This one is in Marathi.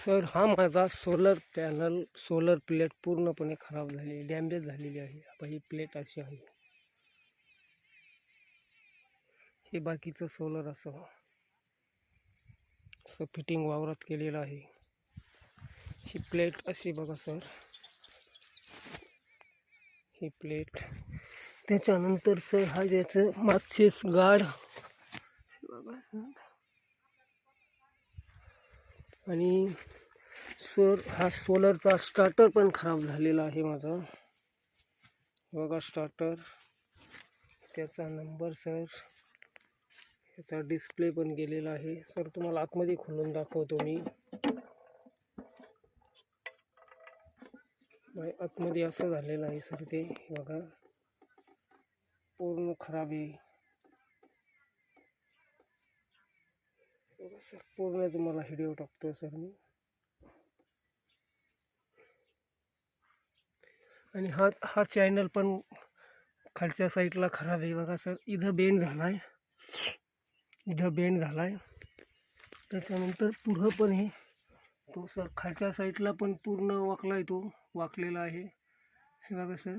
सर हा माझा सोलर पॅनल सोलर प्लेट पूर्णपणे खराब झाली, डॅमेज झालेली आहे. आता ही प्लेट अशी आहे, हे बाकीचं सोलर असं फिटिंग वावरात केलेलं आहे. ही प्लेट अशी बघा सर, ही प्लेट. त्याच्यानंतर सर हा ज्याचं मागचेच गाड बघा, आणि सर हा सोलरचा स्टार्टर पण खराब झालेला आहे माझा. बघा स्टार्टर, त्याचा नंबर सर, याचा डिस्प्ले पण गेलेला आहे. सर तुम्हाला आतमध्ये खोलून दाखवतो मी. आतमध्ये असं झालेलं आहे सर, ते बघा पूर्ण खराब आहे. सर पूर्ण तुम्हाला व्हिडिओ टाकतो सर मी. आणि हा चॅनल पण खालच्या साईडला खराब आहे बघा सर. इथं बेंड झालाय, इथं बेंड झालाय. त्याच्यानंतर पुढं पण हे तो सर खालच्या साईडला पण पूर्ण वाकलाय, तो वाकलेला आहे. हे बघा सर.